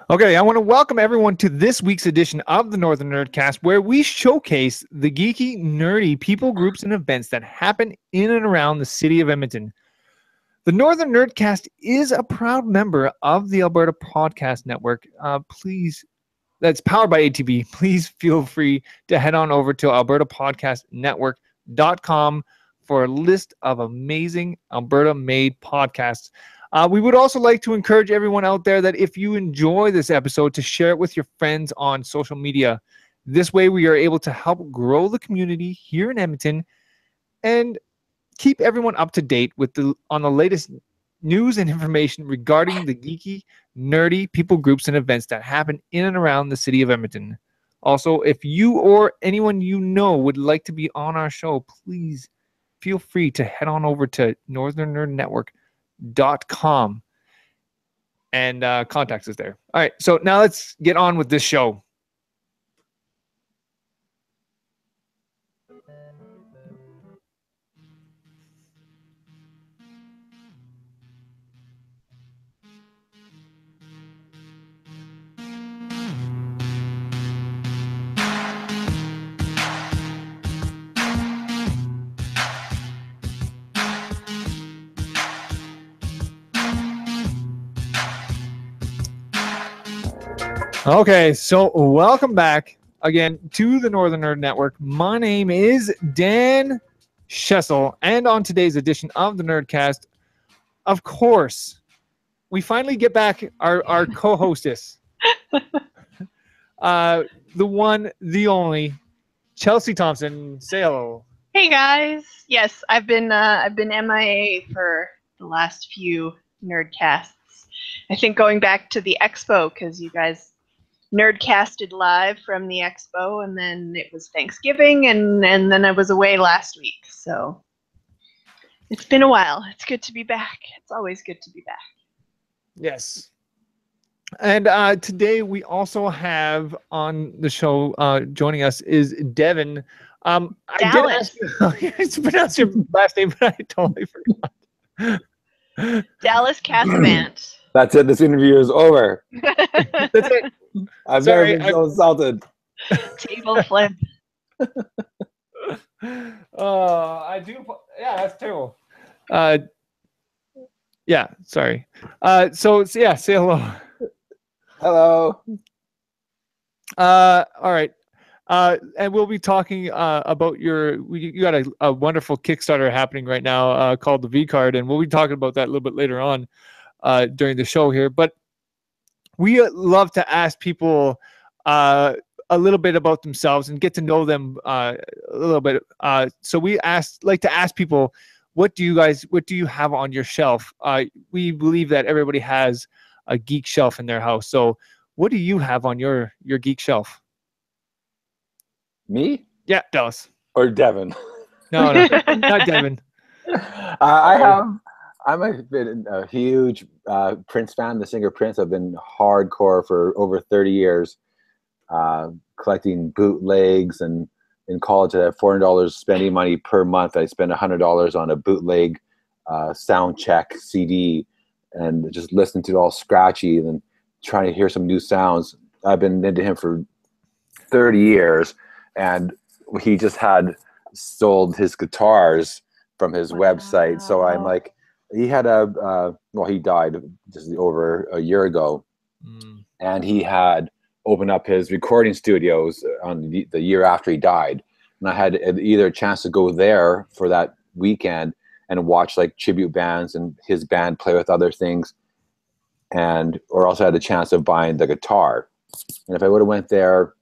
Okay, I want to welcome everyone to this week's edition of the Northern Nerdcast, where we showcase the geeky, nerdy people, groups, and events that happen in and around the city of Edmonton. The Northern Nerdcast is a proud member of the Alberta Podcast Network. That's powered by ATB. Please feel free to head on over to albertapodcastnetwork.com for a list of amazing Alberta-made podcasts. We would also like to encourage everyone out there that if you enjoy this episode, to share it with your friends on social media. This way, we are able to help grow the community here in Edmonton and keep everyone up to date on the latest news and information regarding the geeky, nerdy people, groups, and events that happen in and around the city of Edmonton. Also, if you or anyone you know would like to be on our show, please feel free to head on over to northernnerdnetwork.com and contact us there. All right, so now let's get on with this show. Okay, so welcome back again to the Northern Nerd Network. My name is Dan Schessel, and on today's edition of the Nerdcast, of course, we finally get back our co-hostess, the one, the only, Chelsea Thompson. Say hello. Hey guys. Yes, I've been MIA for the last few Nerdcasts. I think going back to the expo, because you guys Nerdcasted live from the expo, and then it was Thanksgiving, and then I was away last week. So it's been a while. It's good to be back. It's always good to be back. Yes. And today we also have on the show joining us is Devin. Dallas. I did ask you to pronounce your last name, but I totally forgot. Dallas Casavant. That's it. This interview is over. That's it. I've never been so insulted. Table flip. I do. Yeah, that's terrible. Yeah, sorry. So yeah, say hello. Hello. All right. And we'll be talking about you got a wonderful Kickstarter happening right now called the V-Card, and we'll be talking about that a little bit later on during the show here. But we love to ask people a little bit about themselves and get to know them a little bit. So we like to ask people, what do you have on your shelf? We believe that everybody has a geek shelf in their house. So what do you have on your geek shelf? Me? Yeah, Dallas. Or Devin? No, not Devin. I'm a huge Prince fan, the singer Prince. I've been hardcore for over 30 years, collecting bootlegs. And in college, I had $400 spending money per month. I spend $100 on a bootleg sound check CD and just listen to it all scratchy and then trying to hear some new sounds. I've been into him for 30 years, and he just had sold his guitars from his website. So I'm like, he had he died just over a year ago, and he had opened up his recording studios on the year after he died. And I had either a chance to go there for that weekend and watch like tribute bands and his band play with other things, or also had the chance of buying the guitar. And if I would have went there,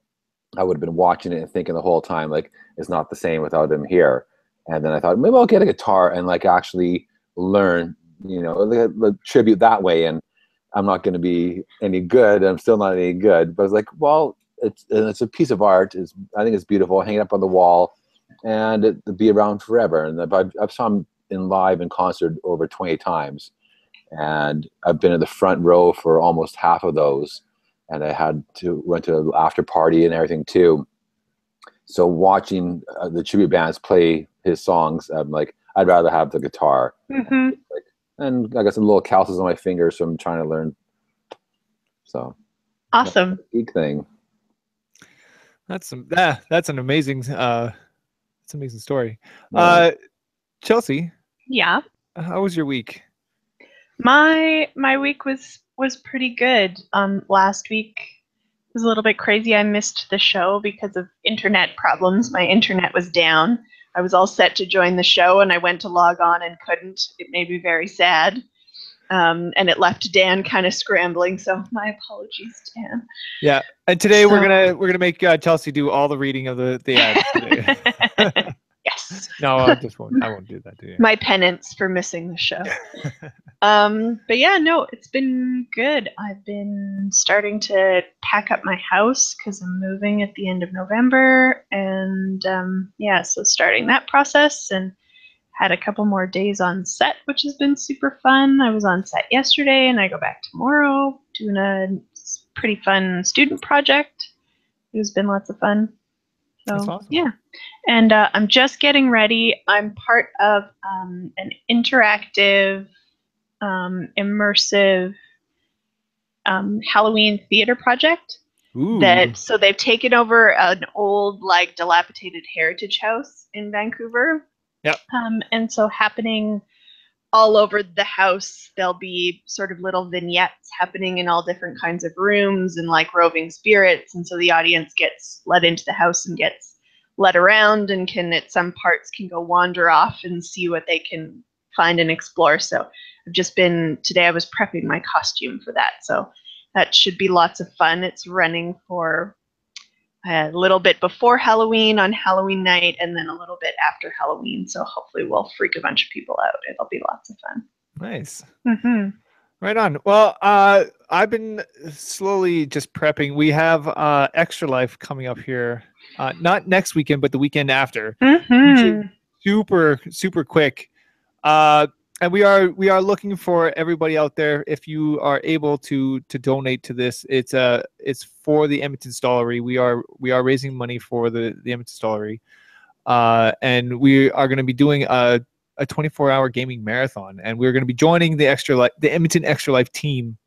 I would have been watching it and thinking the whole time, like, it's not the same without him here. And then I thought, maybe I'll get a guitar and like actually learn, the tribute that way. And I'm not going to be any good. I'm still not any good. But I was like, well, it's a piece of art. I think it's beautiful. Hang it up on the wall, and it'll be around forever. And I've saw him live in concert over 20 times, and I've been in the front row for almost half of those. And I went to an after party and everything too. So watching the tribute bands play his songs, I'm like, I'd rather have the guitar. And I got some little calluses on my fingers, so I'm trying to learn. So Awesome. Geek thing. That's an amazing that's an amazing story. Yeah. Chelsea, Yeah. how was your week? My week was pretty good. Last week was a little bit crazy. I missed the show because of internet problems. My internet was down. I was all set to join the show, and I went to log on and couldn't. It made me very sad, and it left Dan kind of scrambling. So my apologies, Dan. Yeah, and today we're gonna make Chelsea do all the reading of the ads today. Yes. No, I won't do that to you. My penance for missing the show. But yeah, no, it's been good. I've been starting to pack up my house because I'm moving at the end of November, and so starting that process, and had a couple more days on set, which has been super fun. I was on set yesterday, and I go back tomorrow doing a pretty fun student project. It has been lots of fun. So, That's awesome. Yeah. And I'm just getting ready. I'm part of an interactive, immersive Halloween theater project. Ooh. So they've taken over an old, like, dilapidated heritage house in Vancouver. Yep. And so happening all over the house, there'll be sort of little vignettes happening in all different kinds of rooms and like roving spirits. And so the audience gets let into the house and gets led around and can, at some parts, can go wander off and see what they can find and explore. So today I was prepping my costume for that. So that should be lots of fun. It's running for a little bit before Halloween on Halloween night, and then a little bit after Halloween. So hopefully we'll freak a bunch of people out. It'll be lots of fun. Nice. Mm-hmm. Right on. Well, I've been slowly just prepping. We have Extra Life coming up here, not next weekend, but the weekend after. Mm-hmm. Super, super quick. And we are looking for everybody out there. If you are able to donate to this, it's for the Edmonton Stollery. We are raising money for the Edmonton Stollery, and we are going to be doing a 24-hour gaming marathon, and we're going to be joining the Edmonton Extra Life team.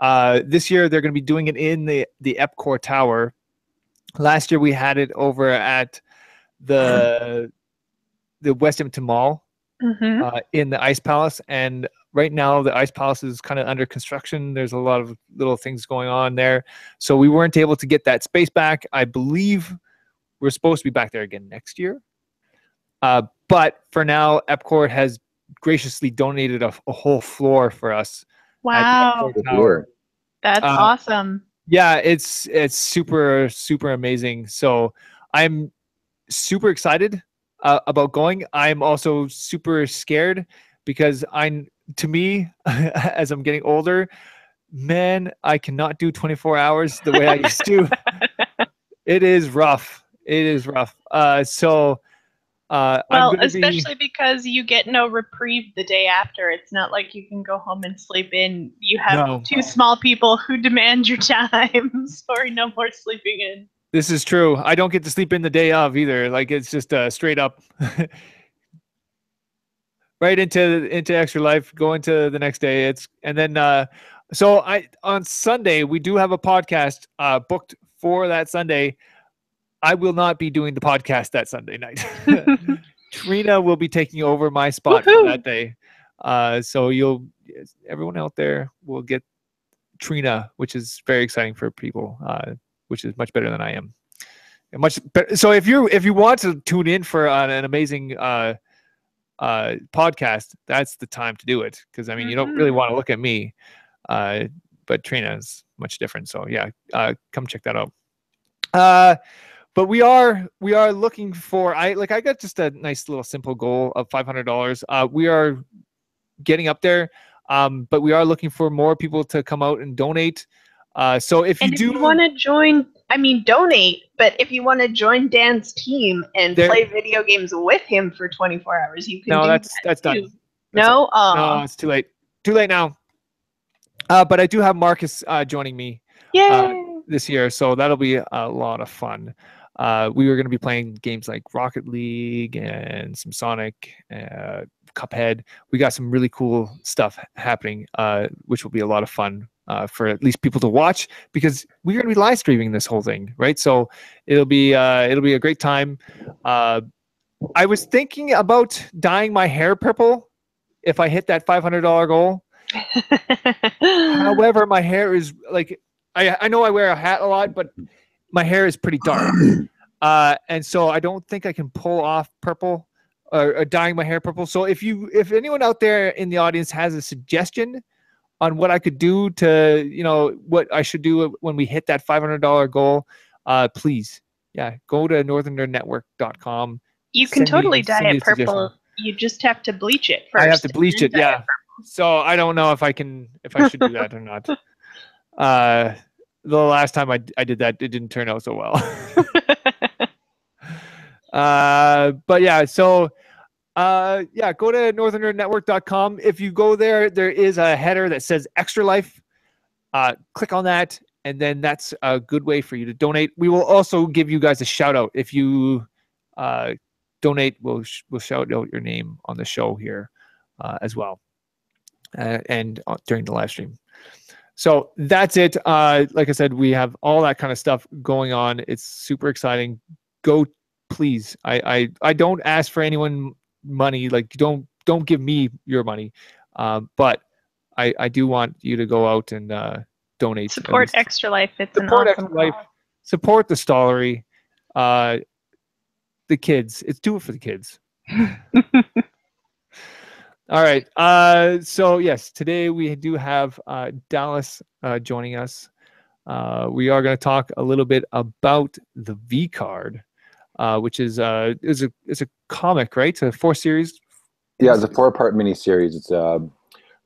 This year they're going to be doing it in the Epcor Tower. Last year we had it over at the West Edmonton Mall. Mm-hmm. In the Ice Palace, and right now the Ice Palace is kind of under construction. There's a lot of little things going on there, so we weren't able to get that space back. I believe we're supposed to be back there again next year, but for now Epcor has graciously donated a whole floor for us. Wow, that's awesome. Yeah, it's super, super amazing. So I'm super excited about going. I'm also super scared because to me, as I'm getting older, man, I cannot do 24 hours the way I used to. It is rough. Especially because you get no reprieve the day after. It's not like you can go home and sleep in. You have two small people who demand your time. Sorry, no more sleeping in. This is true. I don't get to sleep in the day of either. Like, it's just straight up right into Extra Life, going to the next day. So on Sunday we do have a podcast booked for that Sunday. I will not be doing the podcast that Sunday night. Trina will be taking over my spot for that day. So everyone out there will get Trina, which is very exciting for people. Which is much better than I am. Much better. So if you want to tune in for an amazing podcast, that's the time to do it. Because I mean, you don't really want to look at me, but Trina is much different. So yeah, come check that out. But we are looking for. I got just a nice little simple goal of $500. We are getting up there, but we are looking for more people to come out and donate. So if you want to join, donate, but if you want to join Dan's team and play video games with him for 24 hours, you can do that. No, that's done. No? No, it's too late. Too late now. But I do have Marcus joining me this year, so that'll be a lot of fun. We were going to be playing games like Rocket League and some Sonic, Cuphead. We got some really cool stuff happening, which will be a lot of fun. for at least people to watch, because we're going to be live streaming this whole thing, right? So it'll be a great time. I was thinking about dyeing my hair purple if I hit that $500 goal. However, my hair is like, I know I wear a hat a lot, but my hair is pretty dark. And so I don't think I can pull off purple or dyeing my hair purple. So if anyone out there in the audience has a suggestion on what I could do to, what I should do when we hit that $500 goal, please, go to northernnerdnetwork.com. You can totally dye it purple. You just have to bleach it first. I have to bleach it, yeah. So I don't know if I should do that or not. The last time I did that, it didn't turn out so well. But yeah, so go to northernernetwork.com. If you go there, there is a header that says Extra Life. Click on that, and then that's a good way for you to donate. We will also give you guys a shout out if you donate. We'll shout out your name on the show here as well, and during the live stream. So that's it. Like I said, we have all that kind of stuff going on. It's super exciting. Go, please. I don't ask for anyone money. Like, don't give me your money. But I do want you to go out and donate. Support Extra Life. It's support an awesome Extra Life. Support the Stollery. The kids. It's do it for the kids. All right. So yes, today we do have Dallas joining us. We are going to talk a little bit about the V-Card, which is a comic, right? It's a 4-series. Yeah, it's a 4-part miniseries. It's a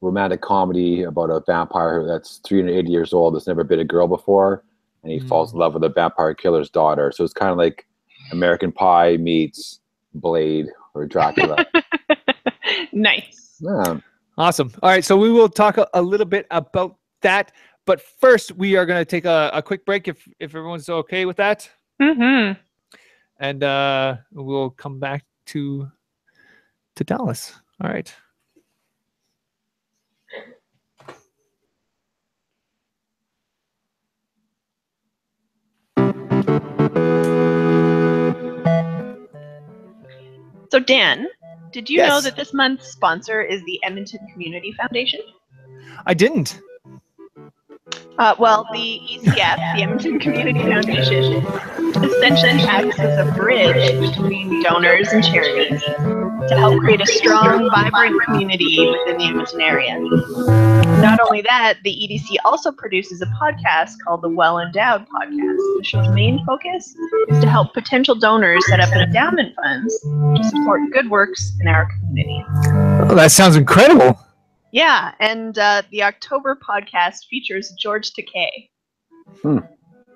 romantic comedy about a vampire that's 380 years old that's never been a girl before, and he falls in love with a vampire killer's daughter. So it's kind of like American Pie meets Blade or Dracula. Nice. Yeah. Awesome. All right, so we will talk a little bit about that, but first we are going to take a quick break if everyone's okay with that. Mm-hmm. And we'll come back to Dallas. All right. So Dan, did you Yes. know that this month's sponsor is the Edmonton Community Foundation? I didn't. Well, the ECF, the Edmonton Community Foundation, essentially acts as a bridge between donors and charities to help create a strong, vibrant community within the Edmonton area. Not only that, the EDC also produces a podcast called the Well Endowed Podcast. The show's main focus is to help potential donors set up endowment funds to support good works in our community. Oh, that sounds incredible. Yeah, and the October podcast features George Takei. Wow,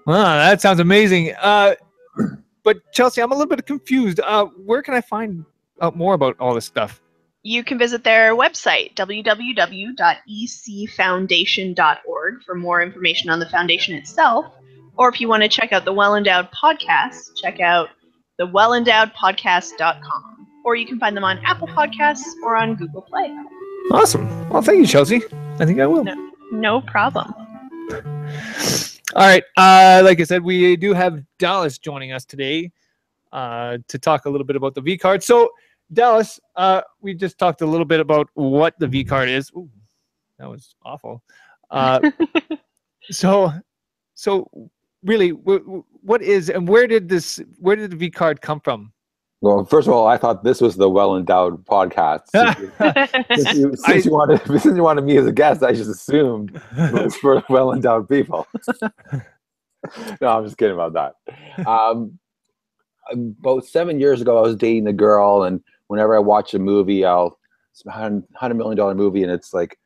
that sounds amazing. But Chelsea, I'm a little bit confused. Where can I find out more about all this stuff? You can visit their website, www.ecfoundation.org, for more information on the foundation itself. Or if you want to check out the Well Endowed Podcast, check out the wellendowedpodcast.com. Or you can find them on Apple Podcasts or on Google Play. Awesome. Well, thank you, Chelsea. I think I will. No problem. All right. Like I said, we do have Dallas joining us today to talk a little bit about the V-Card. So, Dallas, we just talked a little bit about what the V-Card is. Ooh, that was awful. So really, what is and where did the V-Card come from? Well, first of all, I thought this was the Well Endowed Podcast. Since you wanted me as a guest, I just assumed it was for well endowed people. No, I'm just kidding about that. About 7 years ago, I was dating a girl, and whenever I watch a movie, it's a $100 million movie, and it's like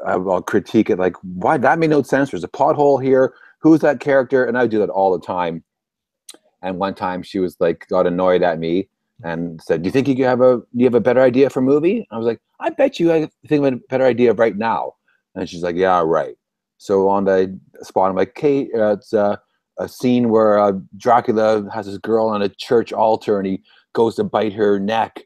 I'll critique it, like, why that made no sense? There's a plot hole here. Who's that character? And I do that all the time. And one time she was like, got annoyed at me and said, "Do you think you have a better idea for a movie?" I was like, "I bet you I think of a better idea right now." And she's like, "Yeah, right." So on the spot, I'm like, "Kate, it's a scene where Dracula has this girl on a church altar and he goes to bite her neck.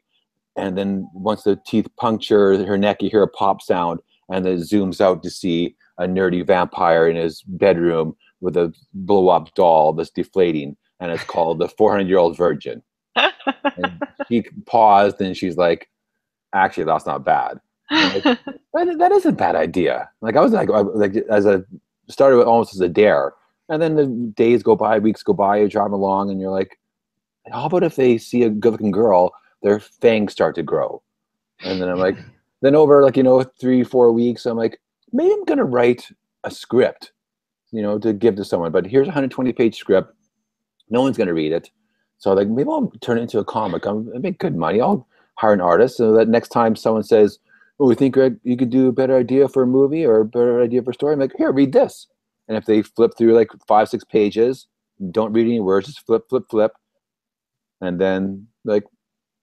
And then once the teeth puncture her neck, you hear a pop sound, and then it zooms out to see a nerdy vampire in his bedroom with a blow-up doll that's deflating, and it's called The 400-Year-Old Virgin. And she paused, and she's like, actually, that's not bad. Like, that is a bad idea. Like, I was like started almost as a dare. And then the days go by, weeks go by, you're driving along, and you're like, how about if they see a good-looking girl, their fangs start to grow? And then I'm like, then over 3-4 weeks, I'm like, maybe I'm going to write a script, to give to someone. But here's a 120-page script. No one's going to read it. So like, maybe I'll turn it into a comic. I'll make good money. I'll hire an artist so that next time someone says, oh, we think you could do a better idea for a movie or a better idea for a story, I'm like, here, read this. And if they flip through like 5-6 pages, don't read any words, just flip. And then like,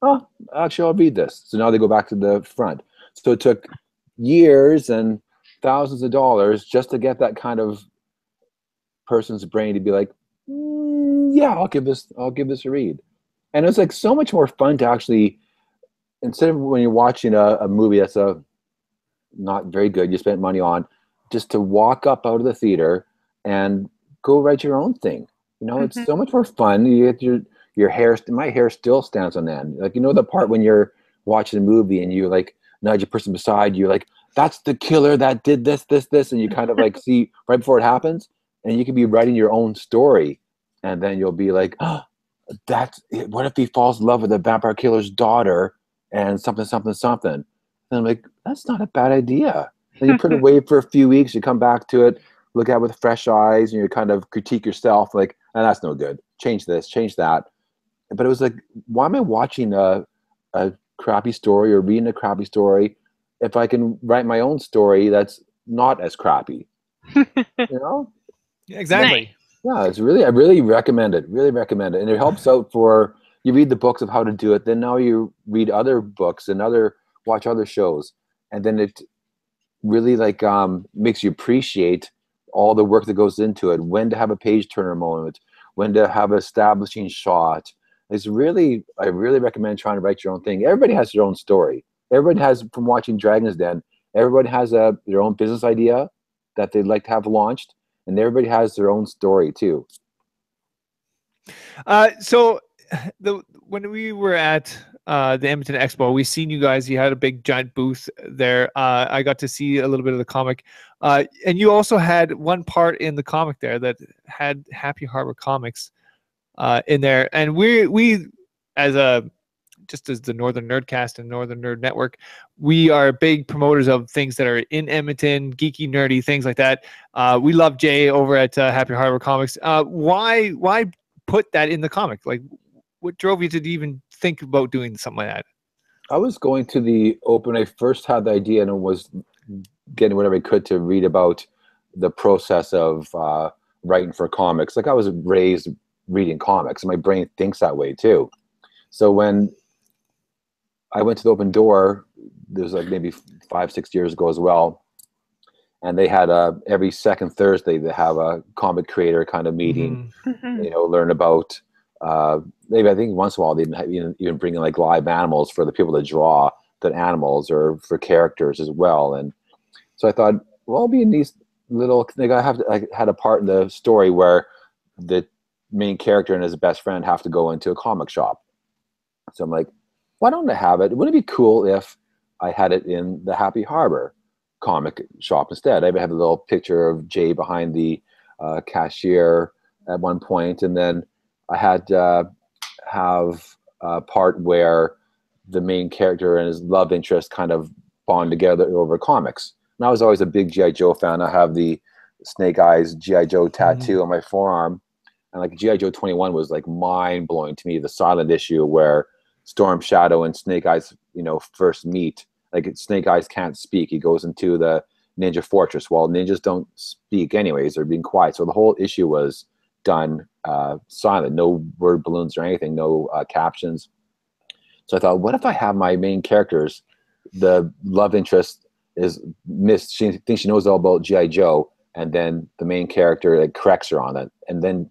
oh, actually, I'll read this. So now they go back to the front. So it took years and thousands of dollars just to get that kind of person's brain to be like, yeah, I'll give this a read. And it was like so much more fun to actually, instead of when you're watching a movie that's not very good, you spent money on, just to walk up out of the theater and go write your own thing. It's so much more fun. You get your hair, my hair still stands on end. Like, the part when you're watching a movie and you like nudge a person beside you, like, that's the killer that did this, and you kind of like see right before it happens, and you could be writing your own story, and then you'll be like, oh, what if he falls in love with the vampire killer's daughter and something. And I'm like, that's not a bad idea. And you put it away for a few weeks, you come back to it, look at it with fresh eyes, and you kind of critique yourself, like, oh, that's no good. Change this, change that. But it was like, why am I watching a crappy story or reading a crappy story if I can write my own story that's not as crappy? Yeah, exactly. Yeah, I really recommend it. Really recommend it. And it helps out for, you read the books of how to do it, then now you read other books and watch other shows. And then it really like makes you appreciate all the work that goes into it, when to have a page turner moment, when to have an establishing shot. I really recommend trying to write your own thing. Everybody has their own story. Everybody has, from watching Dragon's Den, everybody has their own business idea that they'd like to have launched, and everybody has their own story too. So when we were at the Edmonton Expo, we seen you guys. You had a big giant booth there. I got to see a little bit of the comic, and you also had one part in the comic there that had Happy Harbor Comics in there. And we as the Northern Nerdcast and Northern Nerd Network, we are big promoters of things that are in Edmonton, geeky, nerdy, things like that. We love Jay over at Happy Harbor Comics. Why put that in the comic? Like, what drove you to even think about doing something like that? I was going to the open. I first had the idea and was getting whatever I could to read about the process of writing for comics. Like, I was raised reading comics, and my brain thinks that way too. So when I went to the open door, there was like maybe 5-6 years ago as well, and they had every second Thursday they have a comic creator kind of meeting. Learn about maybe, I think once in a while they even bring in like live animals for the people to draw the animals, or for characters as well. And so I thought, well, I'll be in these little, I had a part in the story where the main character and his best friend have to go into a comic shop. So I'm like, why don't I have it? Wouldn't it be cool if I had it in the Happy Harbor comic shop instead? I have a little picture of Jay behind the cashier at one point, and then I had have a part where the main character and his love interest kind of bond together over comics. And I was always a big G.I. Joe fan. I have the Snake Eyes G.I. Joe tattoo on my forearm. And like G.I. Joe 21 was like mind blowing to me, the silent issue where Storm Shadow and Snake Eyes, first meet. Like, Snake Eyes can't speak. He goes into the ninja fortress. Well, ninjas don't speak anyways. They're being quiet. So the whole issue was done silent. No word balloons or anything. No captions. So I thought, what if I have my main characters, the love interest is missed. She thinks she knows all about G.I. Joe. And then the main character like corrects her on it. And then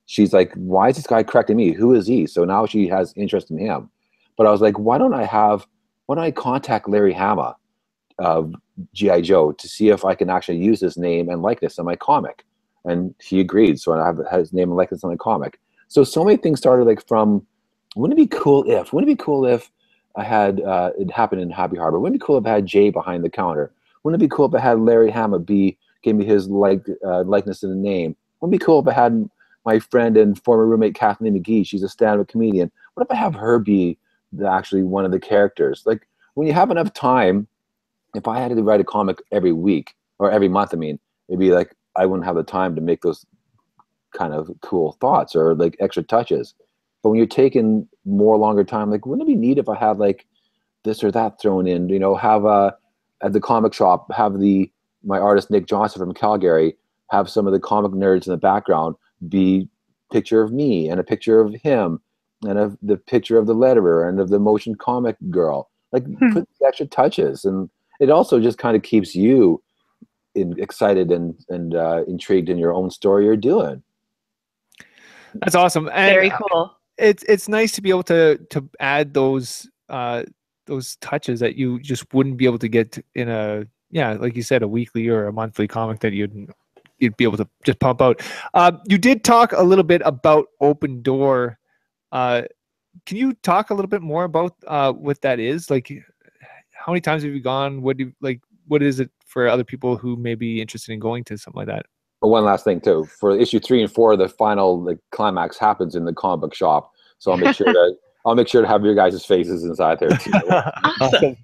she's like, why is this guy correcting me? Who is he? So now she has interest in him. But I was like, why don't I contact Larry Hama, G.I. Joe to see if I can actually use his name and likeness in my comic. And he agreed. So I have his name and likeness in my comic. So many things started like from, wouldn't it be cool if I had, it happened in Happy Harbor. Wouldn't it be cool if I had Jay behind the counter? Wouldn't it be cool if I had Larry Hama gave me his likeness and name? Wouldn't it be cool if I had my friend and former roommate Kathleen McGee? She's a stand-up comedian. What if I have her be actually one of the characters? Like, when you have enough time, if I had to write a comic every week or every month, it'd be like I wouldn't have the time to make those kind of cool thoughts or like extra touches. But when you're taking more longer time, like, wouldn't it be neat if I had like this or that thrown in? Have at the comic shop, have my artist Nick Johnson from Calgary, have some of the comic nerds in the background be picture of me and a picture of him and of the picture of the letterer and of the motion comic girl. Like, put the extra touches, and it also just kind of keeps you excited and intrigued in your own story you're doing. That's awesome. And very cool. It's nice to be able to add those touches that you just wouldn't be able to get in like you said, a weekly or a monthly comic that you'd be able to just pump out. You did talk a little bit about Open Door. Can you talk a little bit more about what that is? Like, how many times have you gone? What is it for other people who may be interested in going to something like that? One last thing too, for issue 3 and 4, the final climax happens in the comic book shop. So I'll make sure to have your guys' faces inside there too. Awesome.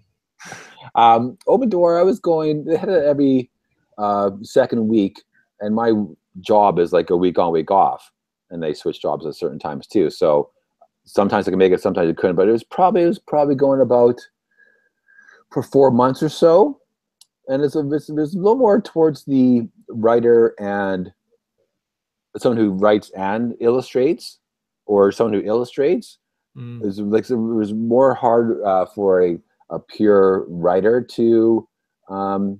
Open Door, I was going. They had it every second week, and my job is like a week on, week off, and they switch jobs at certain times too. So sometimes I could make it, sometimes I couldn't. But it was probably going about for 4 months or so, and it's a little more towards the writer and someone who writes and illustrates, or someone who illustrates. It was more hard for a pure writer to have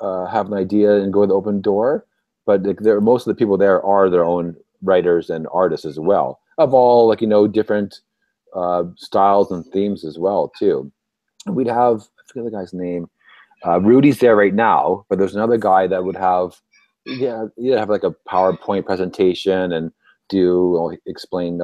an idea and go with Open Door, but most of the people there are their own writers and artists as well, of all different styles and themes as well too. We'd have, I forget the guy's name. Rudy's there right now, but there's another guy that would have, you'd have like a PowerPoint presentation and explain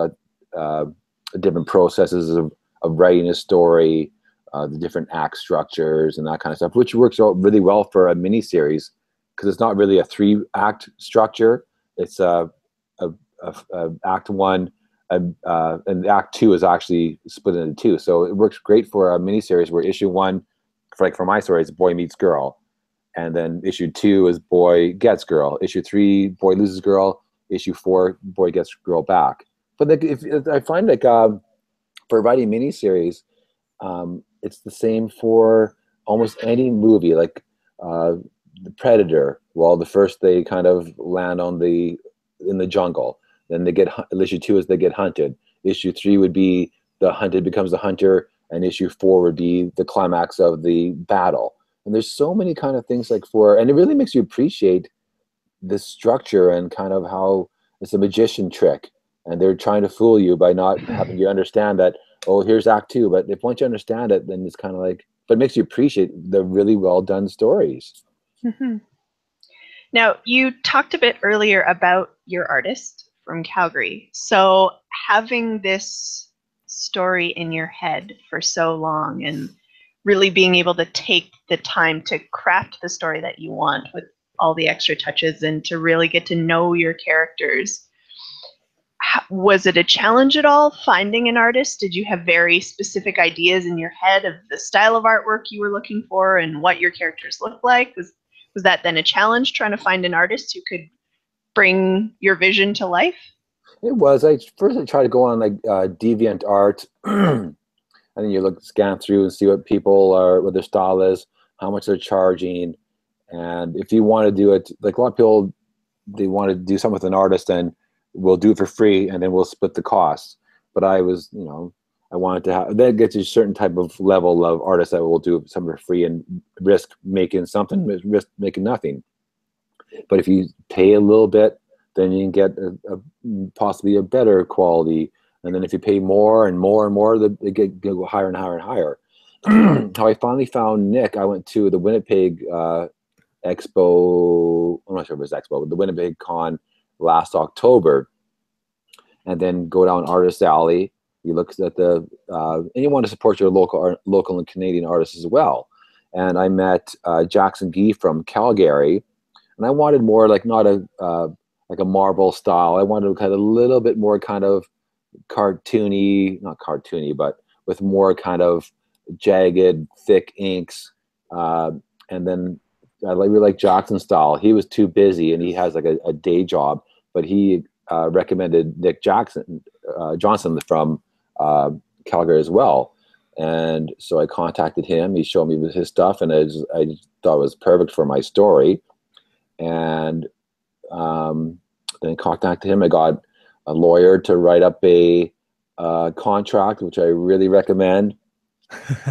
different processes of writing a story, the different act structures and that kind of stuff, which works out really well for a miniseries because it's not really a 3-act structure. It's act 1, and act 2 is actually split into 2. So it works great for a miniseries where issue 1, for my story, it's boy meets girl, and then issue 2 is boy gets girl. Issue 3, boy loses girl. Issue 4, boy gets girl back. But if I find for writing miniseries, it's the same for almost any movie. Like the Predator. Well, the first they kind of land in the jungle. Then they get issue 2 is they get hunted. Issue 3 would be the hunted becomes the hunter, and issue 4 would be the climax of the battle. And there's so many kind of things and it really makes you appreciate the structure and kind of how it's a magician trick. And they're trying to fool you by not having you understand that, oh, here's act 2. But once you understand it, then it's kind of but it makes you appreciate the really well done stories. Mm-hmm. Now, you talked a bit earlier about your artist from Calgary. So having this story in your head for so long and really being able to take the time to craft the story that you want with all the extra touches and to really get to know your characters. Was it a challenge at all finding an artist? Did you have very specific ideas in your head of the style of artwork you were looking for and what your characters looked like? Was that then a challenge trying to find an artist who could bring your vision to life? It was. I tried to go on DeviantArt, and then you scan through and see what their style is, how much they're charging, and if you want to do it, like a lot of people, they want to do something with an artist and we'll do it for free and then we'll split the costs. But I was, I wanted to have, that gets you a certain type of level of artists that will do something for free and risk making something, risk making nothing. But if you pay a little bit, then you can get possibly a better quality. And then if you pay more and more and more, they go higher and higher and higher. how I finally found Nick. I went to the Winnipeg Expo. I'm not sure if it was Expo, but the Winnipeg Con last October, and then go down Artist Alley. You look at the and you want to support your local and Canadian artists as well. And I met Jackson Gee from Calgary, and I wanted more like not a like a Marvel style. I wanted kind of a little bit more kind of cartoony, not cartoony, but with more kind of jagged, thick inks. And then I really like Jackson's style. He was too busy, and he has like a day job, but he recommended Nick Johnson from Calgary as well. And so I contacted him. He showed me his stuff, and I just thought it was perfect for my story. And then contacted him. I got a lawyer to write up a contract, which I really recommend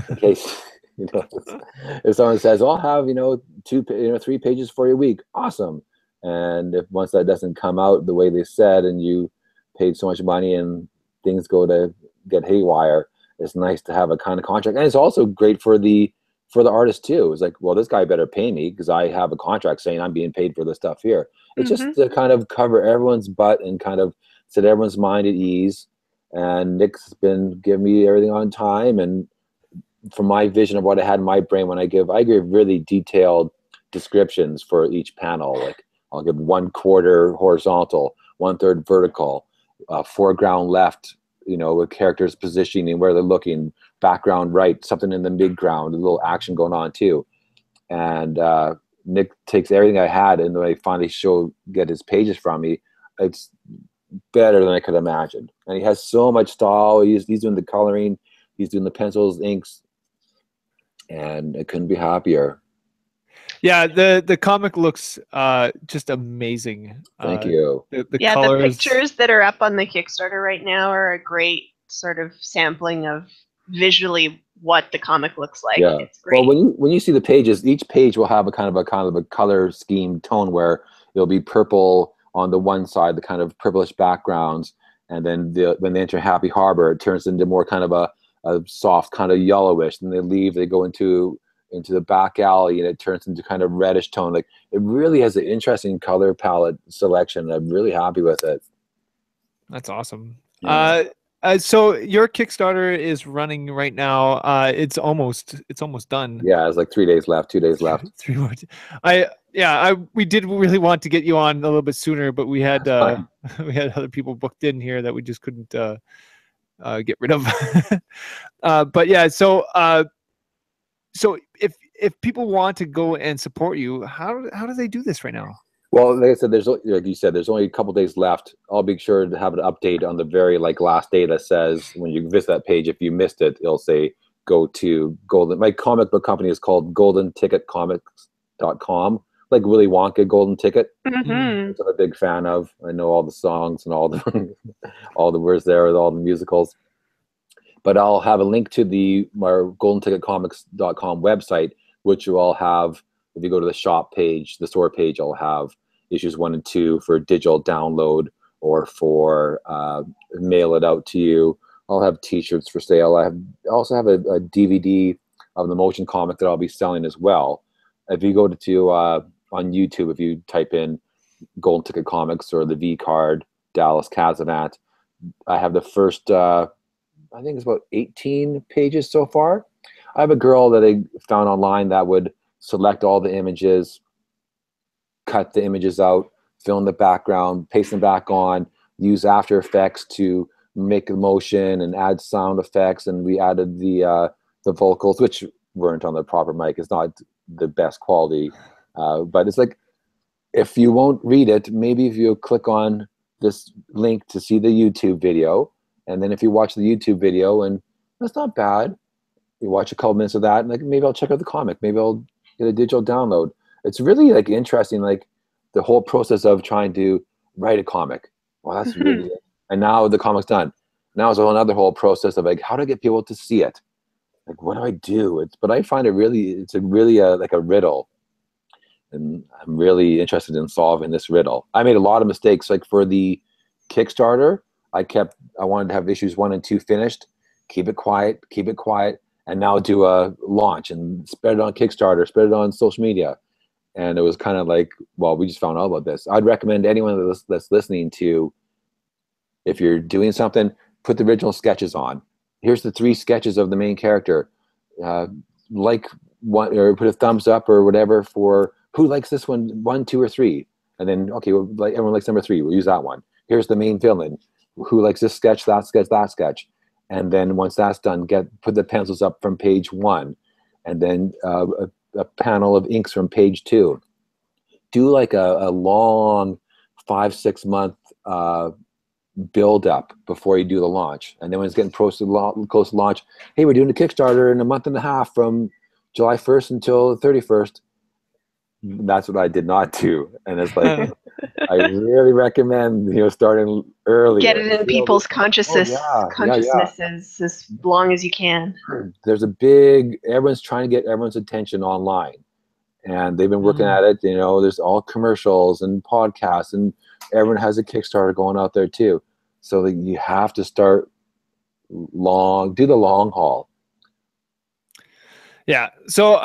in case if someone says, "I'll have 3 pages for your week," awesome. And if once that doesn't come out the way they said, and you paid so much money and things go to get haywire, it's nice to have a kind of contract. And it's also great for the artist too. It's like, well, this guy better pay me because I have a contract saying I'm being paid for this stuff here. It's just to kind of cover everyone's butt and kind of set everyone's mind at ease. And Nick's been giving me everything on time. And from my vision of what I had in my brain, I give really detailed descriptions for each panel. Like I'll give 1/4 horizontal, 1/3 vertical, foreground left, with characters positioning where they're looking, background right, something in the midground, a little action going on too. And Nick takes everything I had, and when I finally get his pages from me, it's better than I could imagine. And he has so much style. He's doing the coloring, he's doing the pencils, inks, and I couldn't be happier. Yeah, the comic looks just amazing. Thank you. The colors. The pictures that are up on the Kickstarter right now are a great sort of sampling of visually what the comic looks like. Yeah. It's great. Well, when you see the pages, each page will have a kind of a color scheme tone where it'll be purple on the one side, the kind of purplish backgrounds, and then when they enter Happy Harbor, it turns into more kind of a soft kind of yellowish. And they go into the back alley, and it turns into kind of reddish tone. Like it really has an interesting color palette selection. I'm really happy with it. That's awesome. Yeah. So your Kickstarter is running right now. It's almost done. Yeah, it's like 3 days left, 2 days left. 3 more. We did really want to get you on a little bit sooner, but we had we had other people booked in here that we just couldn't get rid of. But yeah, so if people want to go and support you, how do they do this right now? Well, like I said, like you said, there's only a couple days left. I'll be sure to have an update on the very last day that says when you visit that page, if you missed it, it'll say go to Golden. My comic book company is called GoldenTicketComics.com, like Willy Wonka Golden Ticket. Mm-hmm. Which I'm a big fan of. I know all the songs and all the all the words there, all the musicals. But I'll have a link to my GoldenTicketComics.com website, which you all have. If you go to the shop page, the store page, I'll have issues 1 and 2 for digital download or for mail it out to you. I'll have T-shirts for sale. I also have a DVD of the motion comic that I'll be selling as well. If you go to on YouTube, if you type in Golden Ticket Comics or the V-Card, Dallas Casavant, I have the first, I think it's about 18 pages so far. I have a girl that I found online that would select all the images, cut the images out, fill in the background, paste them back on, use After Effects to make a motion and add sound effects. And we added the vocals, which weren't on the proper mic. It's not the best quality, but it's like, if you won't read it, maybe if you click on this link to see the YouTube video, and then if you watch the YouTube video and that's not bad, you watch a couple minutes of that, and maybe I'll check out the comic. Maybe I'll get a digital download. It's really interesting, the whole process of trying to write a comic. Well, that's really it. And now the comic's done. Now it's another whole process of how to get people to see it. What do I do? But I find it's a riddle. And I'm really interested in solving this riddle. I made a lot of mistakes. For the Kickstarter, I wanted to have issues 1 and 2 finished. Keep it quiet. and now do a launch and spread it on Kickstarter, spread it on social media. And it was kind of like, well, we just found out about this. I'd recommend anyone that's listening to, if you're doing something, put the original sketches on. Here's the 3 sketches of the main character. Like one, or put a thumbs up or whatever for who likes this one, 1, 2, or 3. And then, okay, well, like everyone likes number 3. We'll use that one. Here's the main villain. Who likes this sketch, that sketch, that sketch. And then once that's done, put the pencils up from page 1. And then a panel of inks from page 2. Do like a long 5-6 month build up before you do the launch. And then when it's getting close to launch, hey, we're doing a Kickstarter in a month and a half from July 1st until the 31st. That's what I did not do. And it's like, I really recommend, starting early. Get it in people's consciousnesses as long as you can. There's everyone's trying to get everyone's attention online. And they've been working at it, there's all commercials and podcasts, and everyone has a Kickstarter going out there too. So that you have to start do the long haul. Yeah. So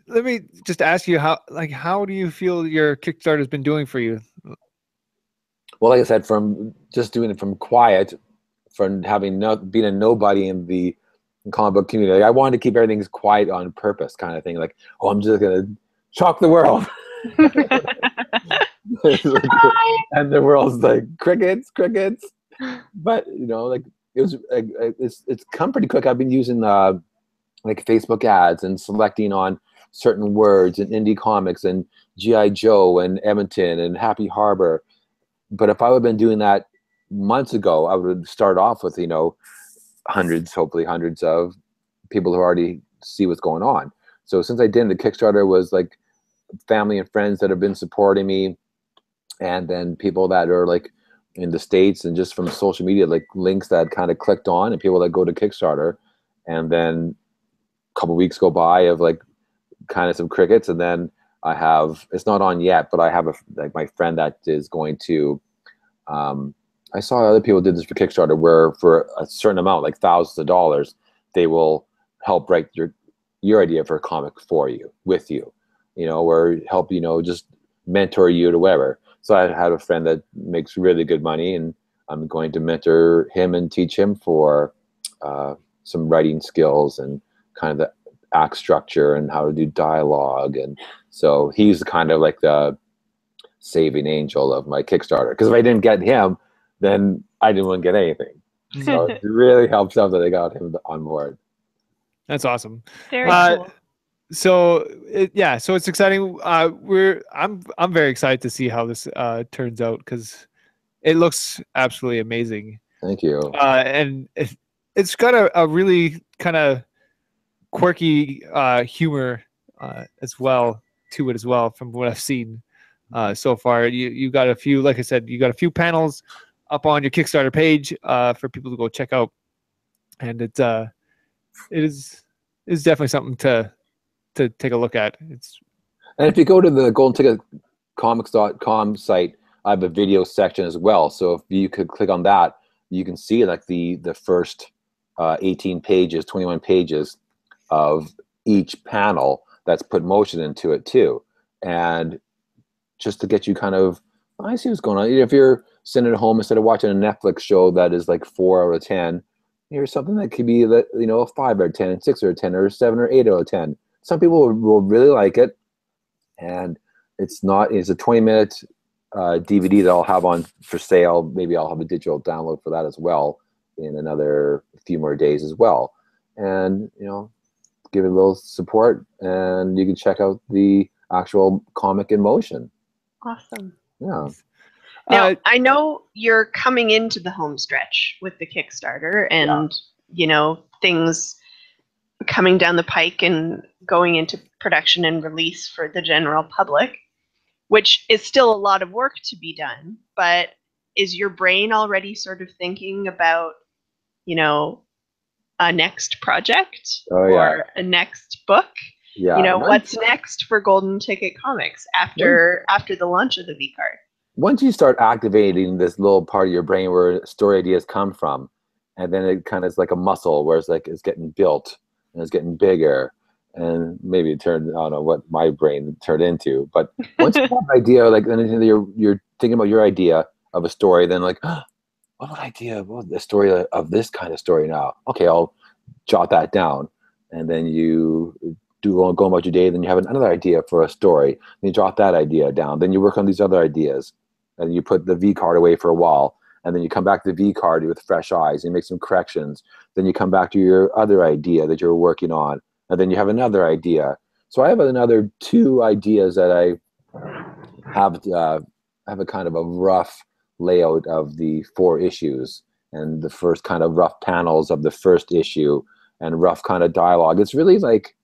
let me just ask you, how do you feel your Kickstarter has been doing for you? Well, like I said, from just doing it from quiet, from having being a nobody in the comic book community, like I wanted to keep everything quiet on purpose, kind of thing. Like, oh, I'm just gonna shock the world. And the world's like crickets. But like it's come pretty quick. I've been using like Facebook ads and selecting on certain words in indie comics and G.I. Joe and Edmonton and Happy Harbor. But if I would have been doing that months ago, I would start off with hopefully hundreds of people who already see what's going on. So since I didn't, the Kickstarter was like family and friends that have been supporting me, and then people that are like in the States, and just from social media, like links that kind of clicked on, and people that go to Kickstarter. And then a couple weeks go by of like kind of some crickets, and then it's not on yet, but I have my friend that is going to, I saw other people did this for Kickstarter, where for a certain amount, like thousands of dollars, they will help write your idea for a comic for you, with you, or help, just mentor you to whatever. So I had a friend that makes really good money, and I'm going to mentor him and teach him for some writing skills and kind of the act structure and how to do dialogue. And so he's kind of like the saving angel of my Kickstarter, because if I didn't get him, then I didn't want to get anything. So it really helps out that I got him on board. That's awesome. Very cool. So it's exciting. I'm very excited to see how this turns out, because it looks absolutely amazing. Thank you. And it's got a really kind of quirky humor as well to it as well, from what I've seen so far. You got a few, like I said, you got a few panels up on your Kickstarter page for people to go check out, and it is definitely something to take a look at. And if you go to the goldenticketcomics.com site, I have a video section as well. So if you could click on that, you can see like the first 18 pages, 21 pages of each panel that's put motion into it too. And just to get you kind of, I see what's going on. If you're sitting at home, instead of watching a Netflix show that is like 4 out of 10, here's something that could be that, a 5 out of 10, 6 out of 10, or 7 or 8 out of 10. Some people will really like it. And it's a 20-minute DVD that I'll have on for sale. Maybe I'll have a digital download for that as well in another few more days as well. And, give it a little support, and you can check out the actual comic in motion. Awesome. Yeah. Now, I know you're coming into the home stretch with the Kickstarter, and, things coming down the pike and going into production and release for the general public, which is still a lot of work to be done. But is your brain already sort of thinking about, a next project or a next book? Yeah. What's next for Golden Ticket Comics after the launch of the V-Card? Once you start activating this little part of your brain where story ideas come from, and then it kind of is like a muscle where it's getting built, and it's getting bigger. And maybe it turned, I don't know what my brain turned into. But once you have an idea, like then you're thinking about your idea of a story, then like, oh, what idea? What the story of this kind of story now? Okay, I'll jot that down. And then you go about your day. Then you have another idea for a story. Then you jot that idea down. Then you work on these other ideas, and you put the V-Card away for a while. And then you come back to the V-Card with fresh eyes and you make some corrections. Then you come back to your other idea that you're working on. And then you have another idea. So I have another 2 ideas that I have a kind of a rough layout of the 4 issues and the first kind of rough panels of the first issue and rough kind of dialogue. It's really like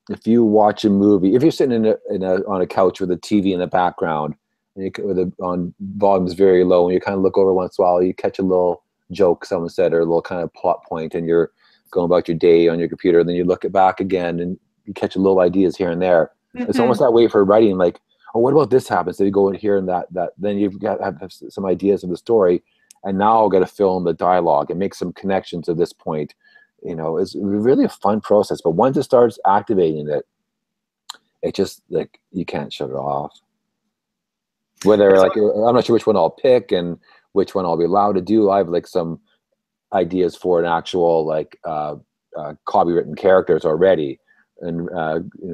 if you watch a movie, if you're sitting on a couch with a TV in the background and on volumes very low, and you kind of look over once in a while, you catch a little joke someone said or a little kind of plot point, and you're going about your day on your computer, and then you look it back again and you catch little ideas here and there. It's almost that way for writing, like, oh, what about this happens? So you go in here and that then you've got have some ideas of the story, and now I've got to fill in the dialogue and make some connections at this point. It's really a fun process, but once it starts activating it just like you can't shut it off. Whether like I'm not sure which one I'll pick and which one I'll be allowed to do. I have like some ideas for an actual like copywritten characters already, and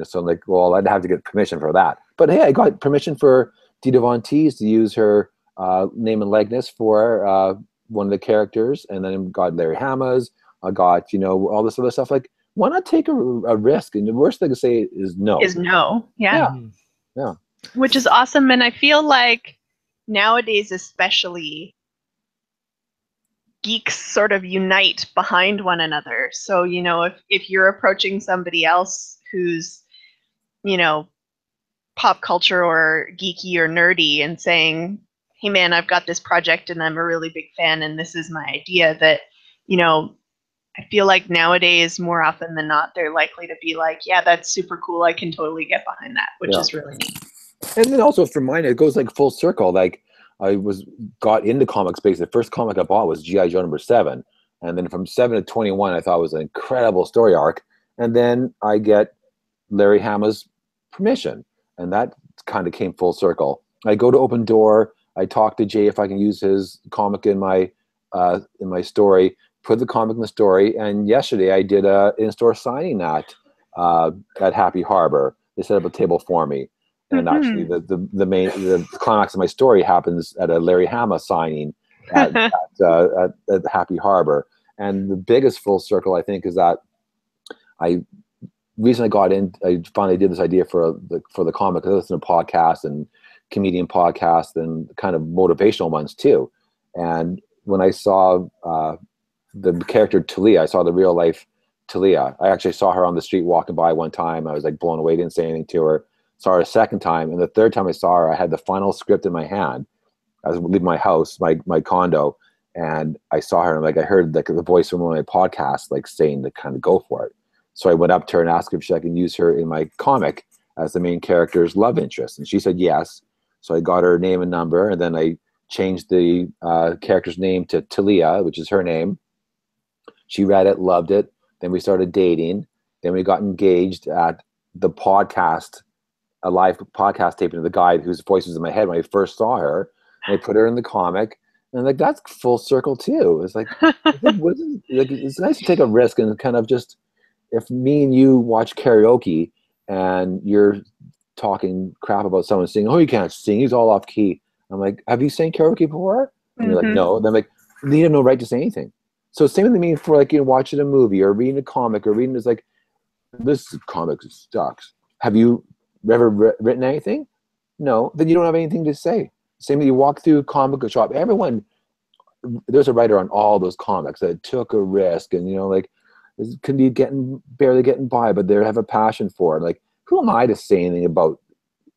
so I'm like, well, I'd have to get permission for that. But hey, I got permission for Dita Von Teese to use her name and likeness for one of the characters, and then got Larry Hama's. I got all this other stuff. Like, why not take a risk? And the worst thing to say is no. Yeah. Which is awesome, and I feel like nowadays, especially, geeks sort of unite behind one another. So, if you're approaching somebody else who's, pop culture or geeky or nerdy and saying, hey man, I've got this project and I'm a really big fan and this is my idea, that, I feel like nowadays, more often than not, they're likely to be like, yeah, that's super cool. I can totally get behind that, which is really neat. And then also for mine, it goes like full circle. Like I got into comic space. The first comic I bought was G.I. Joe #7. And then from 7 to 21, I thought it was an incredible story arc. And then I get Larry Hama's permission. And that kind of came full circle. I go to Open Door. I talk to Jay if I can use his comic in my story, put the comic in the story. And yesterday I did a in-store signing at Happy Harbor. They set up a table for me. And actually the climax of my story happens at a Larry Hama signing at Happy Harbor. And the biggest full circle, I think, is that I recently I finally did this idea for the comic. I listen to podcasts and comedian podcasts and kind of motivational ones too. And when I saw the character Talia, I saw the real life Talia. I actually saw her on the street walking by one time. I was like blown away, didn't say anything to her. Saw her a second time, and the third time I saw her, I had the final script in my hand. I was leaving my house, my condo, and I saw her, and like I heard the voice from one of my podcasts, like saying to kind of go for it. So I went up to her and asked her if I could use her in my comic as the main character's love interest, and she said yes. So I got her name and number, and then I changed the character's name to Talia, which is her name. She read it, loved it. Then we started dating. Then we got engaged at the podcast, a live podcast taping of the guy whose voice was in my head when I first saw her. And I put her in the comic, and like that's full circle too. It's like, it's nice to take a risk and kind of just, if me and you watch karaoke and you're talking crap about someone singing, oh, you can't sing, he's all off key. I'm like, have you sang karaoke before? And you're like, no. Then I'm like, you have no right to say anything. So same with me for like watching a movie or reading a comic or reading this, like, this comic sucks. Have you ever written anything? No. Then you don't have anything to say. Same when you walk through a comic book shop. There's a writer on all those comics that took a risk and like could be barely getting by, but they have a passion for it. Like, who am I to say anything about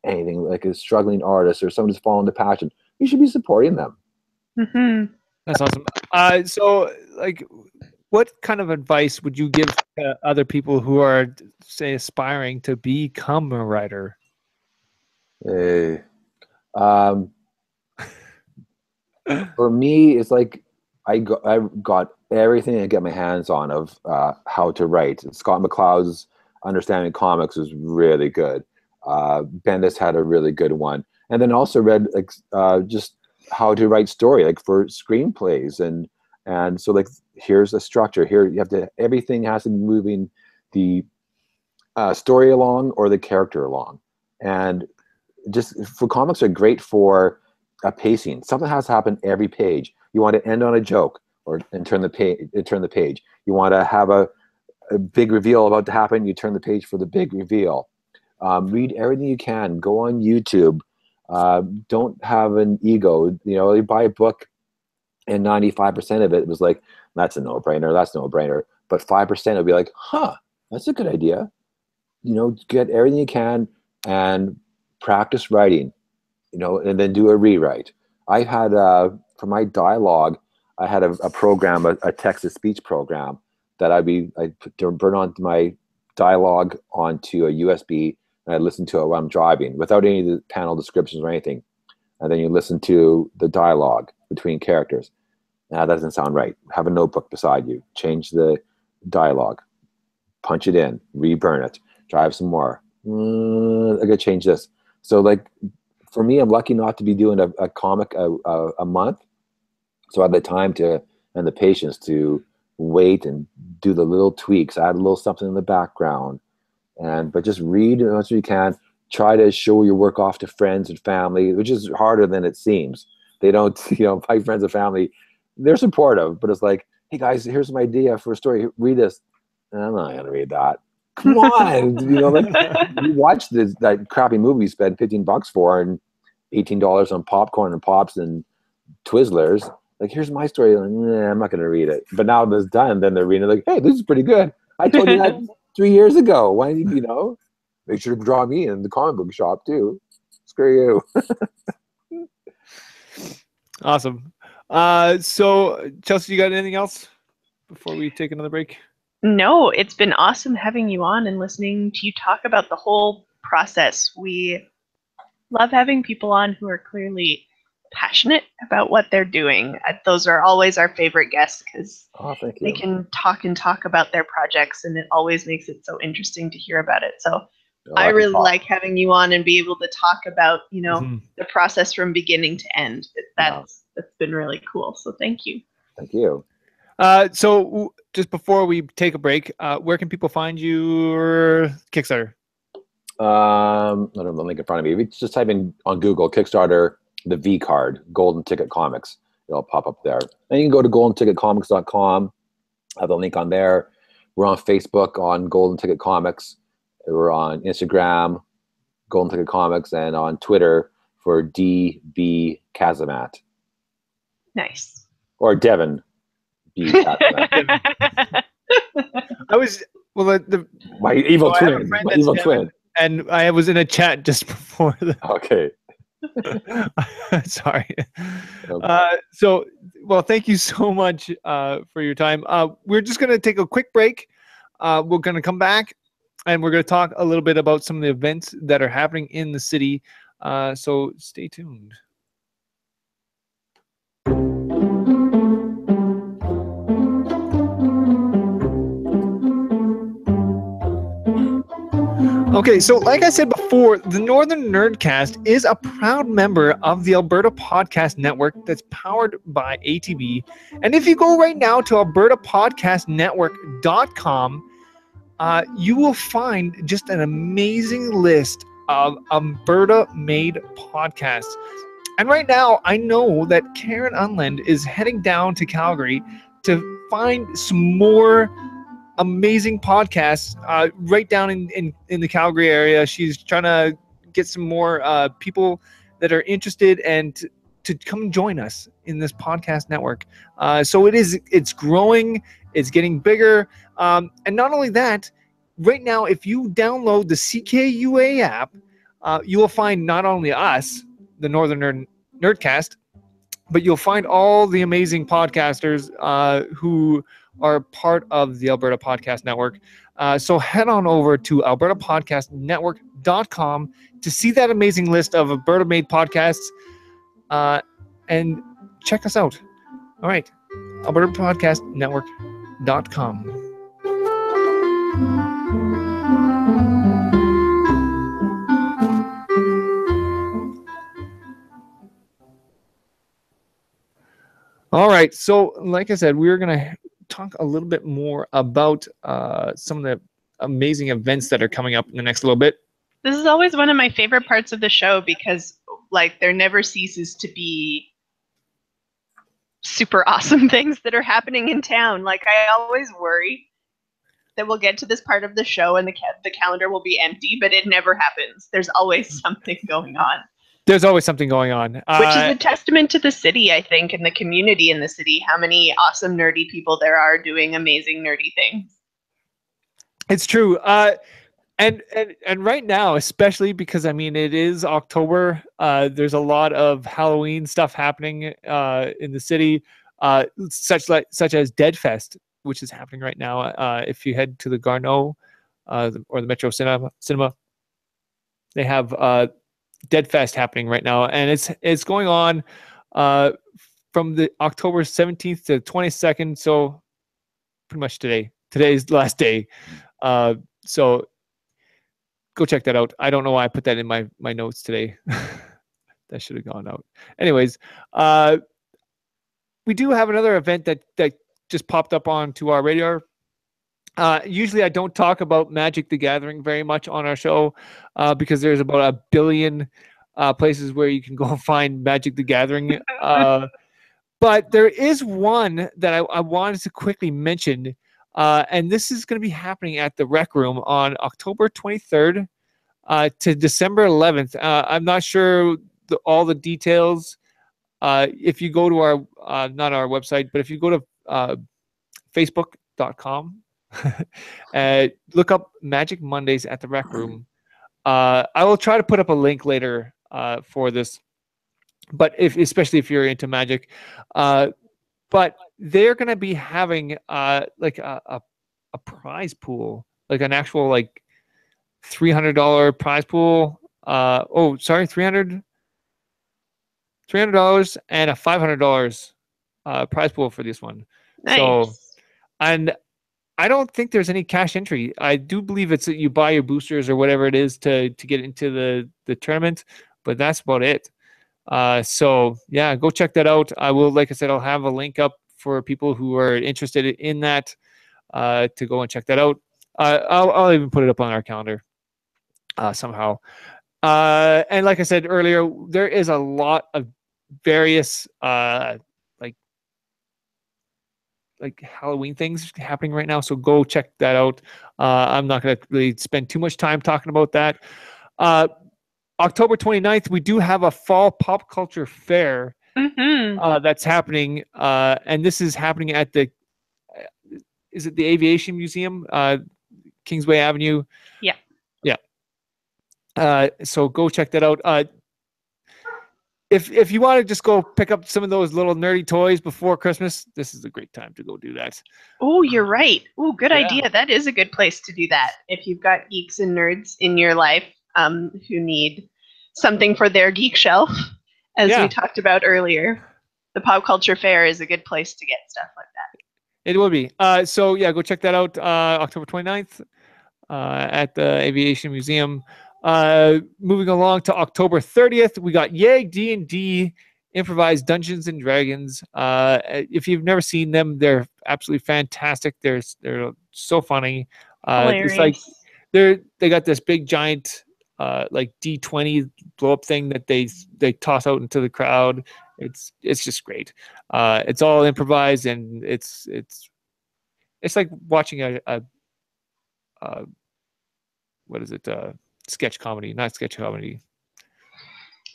anything? Like a struggling artist or someone who's following the passion, you should be supporting them. That's awesome. So, like, what kind of advice would you give other people who are, say, aspiring to become a writer? For me, it's like I got everything I get my hands on of how to write. Scott McCloud's Understanding Comics was really good. Bendis had a really good one, and then also read like just how to write story, like for screenplays, and so like here's a structure. Here you have to, everything has to be moving the story along or the character along, and just for comics are great for a pacing. Something has to happen every page. You want to end on a joke and turn the page. You want to have a big reveal about to happen. You turn the page for the big reveal. Read everything you can. Go on YouTube. Don't have an ego. You buy a book, and 95% of it was like, that's a no-brainer. That's a no-brainer. But 5% will be like, huh, that's a good idea. Get everything you can and practice writing. And then do a rewrite. I had for my dialogue, I had a program, a text-to-speech program that I'd burn on my dialogue onto a USB, and I listen to it while I'm driving without any of the panel descriptions or anything. And then you listen to the dialogue between characters. Now that doesn't sound right. Have a notebook beside you. Change the dialogue. Punch it in. Reburn it. Drive some more. I gotta change this. So like, for me, I'm lucky not to be doing a comic a month. So I have the time and the patience to wait and do the little tweaks, add a little something in the background, but just read as much as you can. Try to show your work off to friends and family, which is harder than it seems. They don't, my friends and family, they're supportive, but it's like, hey guys, here's my idea for a story. Read this. I'm not gonna read that. Come on, you watch that crappy movie you spent $15 for and $18 on popcorn and pops and Twizzlers. Like, here's my story. Like, I'm not going to read it. But now it's done, then they're reading it like, hey, this is pretty good. I told you that 3 years ago. Why did make sure to draw me in the comic book shop too. Screw you. Awesome. So Chelsea, you got anything else before we take another break? No, it's been awesome having you on and listening to you talk about the whole process. We love having people on who are clearly passionate about what they're doing. Those are always our favorite guests because they can talk about their projects, and it always makes it so interesting to hear about it. So I really like having you on and be able to talk about, the process from beginning to end. That's been really cool. So thank you. Thank you. So just before we take a break, where can people find your Kickstarter? I don't have the link in front of me. If you just type in on Google Kickstarter The V-Card, Golden Ticket Comics, it'll pop up there. And you can go to goldenticketcomics.com. I have the link on there. We're on Facebook on Golden Ticket Comics. We're on Instagram, Golden Ticket Comics, and on Twitter for DB Casavant. Nice. Or Devin B. Casavant. My evil twin. My evil twin. And I was in a chat just before Okay. Sorry. Thank you so much for your time. We're just going to take a quick break. We're going to come back and we're going to talk a little bit about some of the events that are happening in the city. So stay tuned. Okay, so like I said before, the Northern Nerdcast is a proud member of the Alberta Podcast Network that's powered by ATB. And if you go right now to albertapodcastnetwork.com, you will find just an amazing list of Alberta-made podcasts. And right now, I know that Karen Unland is heading down to Calgary to find some more amazing podcasts right down in the Calgary area. She's trying to get some more people that are interested and to come join us in this podcast network. So it's growing, it's getting bigger. And not only that, right now, if you download the CKUA app, you will find not only us, the Northern Nerdcast, but you'll find all the amazing podcasters who are part of the Alberta Podcast Network. So head on over to albertapodcastnetwork.com to see that amazing list of Alberta-made podcasts and check us out. All right. Alberta Podcast Network.com. All right. So, like I said, we're going to talk a little bit more about some of the amazing events that are coming up in the next little bit. This is always one of my favorite parts of the show because, like, there never ceases to be super awesome things that are happening in town. Like, I always worry that we'll get to this part of the show and the calendar will be empty, but it never happens. There's always something going on. There's always something going on. Which is a testament to the city, I think, and the community in the city, how many awesome nerdy people there are doing amazing nerdy things. It's true. And right now, especially because, I mean, it is October, there's a lot of Halloween stuff happening in the city, such as Dead Fest, which is happening right now. If you head to the Garneau or the Metro Cinema, they have Dead Fest happening right now, and it's going on from the October 17th to 22nd. So pretty much today's the last day. So go check that out. I don't know why I put that in my notes today. That should have gone out. Anyways, we do have another event that just popped up onto our radar. Usually I don't talk about Magic the Gathering very much on our show because there's about 1 billion places where you can go and find Magic the Gathering. But there is one that I wanted to quickly mention, and this is going to be happening at the Rec Room on October 23rd to December 11th. I'm not sure all the details. If you go to our, not our website, but if you go to facebook.com, look up Magic Mondays at the Rec Room. I will try to put up a link later for this, but especially if you're into Magic, but they're going to be having like a prize pool, like an actual like $300 prize pool. $300 and a $500 prize pool for this one. Nice. So, and I don't think there's any cash entry. I do believe it's that you buy your boosters or whatever it is to get into the tournament, but that's about it. So yeah, go check that out. I will, like I said, I'll have a link up for people who are interested in that to go and check that out. I'll even put it up on our calendar somehow. And like I said earlier, there is a lot of various like Halloween things happening right now. So go check that out. I'm not going to really spend too much time talking about that. October 29th, we do have a fall pop culture fair that's happening. And this is happening at is it the Aviation Museum, Kingsway Avenue? Yeah. Yeah. So go check that out. If you want to just go pick up some of those little nerdy toys before Christmas, this is a great time to go do that. Oh, you're right. Oh, good idea. That is a good place to do that. If you've got geeks and nerds in your life who need something for their geek shelf, as we talked about earlier, the Pop Culture Fair is a good place to get stuff like that. It will be. So yeah, go check that out. October 29th at the Aviation Museum. Moving along to October 30th, we got YAG D&D Improvised Dungeons and Dragons. If you've never seen them, they're absolutely fantastic. They're so funny. It's like they got this big giant like D20 blow up thing that they toss out into the crowd. It's just great. It's all improvised, and it's like watching a what is it? Sketch comedy, not sketch comedy.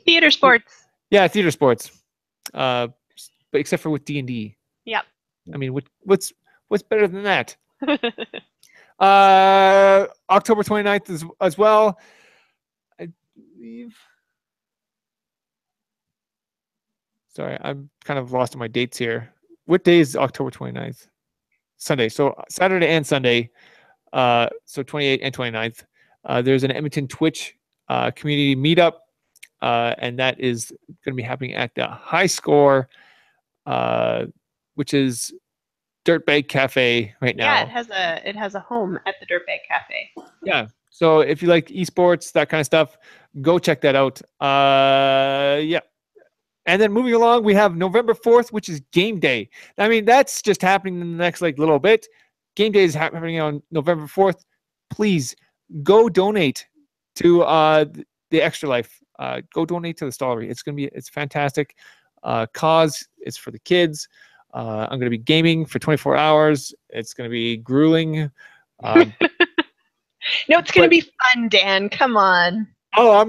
Theater sports. Yeah, theater sports. But except for with D&D. Yep. I mean, what's better than that? October 29th as well. I believe. Sorry, I'm kind of lost in my dates here. What day is October 29th? Sunday. So Saturday and Sunday. So 28th and 29th. There's an Edmonton Twitch community meetup, and that is going to be happening at the High Score which is Dirtbag Cafe right now. Yeah, it has a home at the Dirtbag Cafe. Yeah. So if you like esports, that kind of stuff, go check that out. Yeah. And then moving along, we have November 4th, which is game day. I mean, that's just happening in the next little bit. Game day is happening on November 4th. Please go donate to the Extra Life. Go donate to the Stollery. It's fantastic. Cause it's for the kids. I'm going to be gaming for 24 hours. It's going to be grueling. No, it's going to be fun, Dan. Come on. Oh,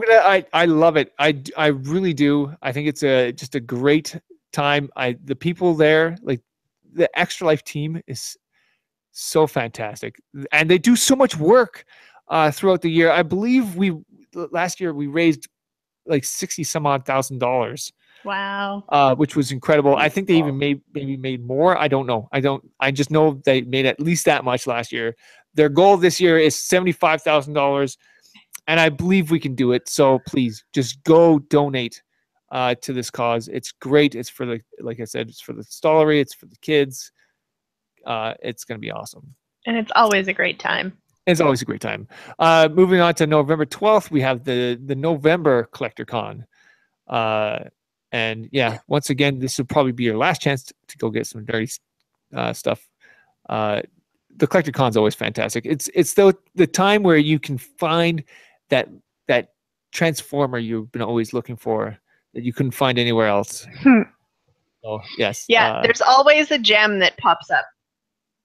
I love it. I really do. I think it's just a great time. The people there, like the Extra Life team, is so fantastic, and they do so much work throughout the year. I believe last year we raised like $60 some odd thousand. Wow. Which was incredible. I think they even maybe made more. I don't know. I just know they made at least that much last year. Their goal this year is $75,000. And I believe we can do it. So please just go donate to this cause. It's great. It's for like I said, it's for the Stollery. It's for the kids. It's going to be awesome. And it's always a great time. It's always a great time. Moving on to November 12th, we have the November Collector Con. And yeah, once again, this will probably be your last chance to go get some nerdy stuff. The Collector Con is always fantastic. It's the time where you can find that Transformer you've been always looking for that you couldn't find anywhere else. Oh yes. Yeah, there's always a gem that pops up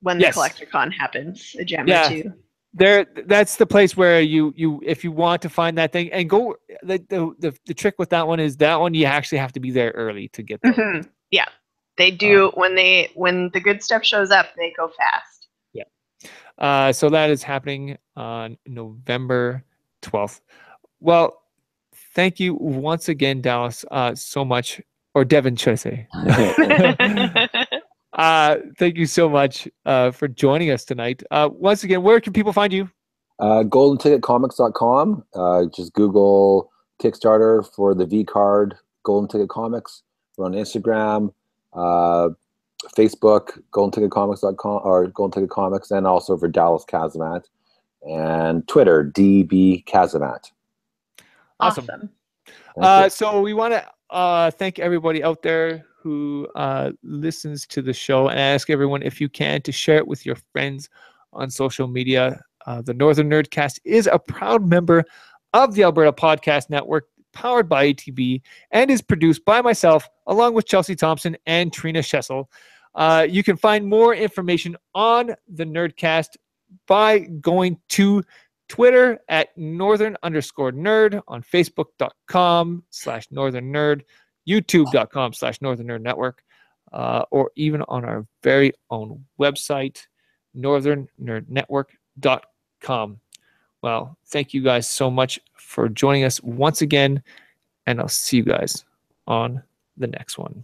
when the Collector Con happens. A gem or two. That's the place where you if you want to find that thing and go. The trick with that one is that one you actually have to be there early to get there. Mm-hmm. Yeah, they do. When the good stuff shows up, they go fast. Yeah. So that is happening on November 12th. Well, thank you once again, Dallas, so much, or Devin, should I say? Thank you so much for joining us tonight. Once again, where can people find you? GoldenTicketComics.com. Just Google Kickstarter for the V-Card, Golden Ticket Comics. We're on Instagram, Facebook, GoldenTicketComics.com or Golden Ticket Comics, and also for Dallas Casavant, and Twitter, DB Casavant. Awesome. So we want to thank everybody out there who listens to the show, and ask everyone, if you can, to share it with your friends on social media. The Northern Nerdcast is a proud member of the Alberta Podcast Network, powered by ATB, and is produced by myself, along with Chelsea Thompson and Trina Schessel. You can find more information on the Nerdcast by going to Twitter at northern_nerd, on facebook.com/northernnerd, youtube.com/northernnerdnetwork, or even on our very own website, northernnerdnetwork.com. Well, thank you guys so much for joining us once again, and I'll see you guys on the next one.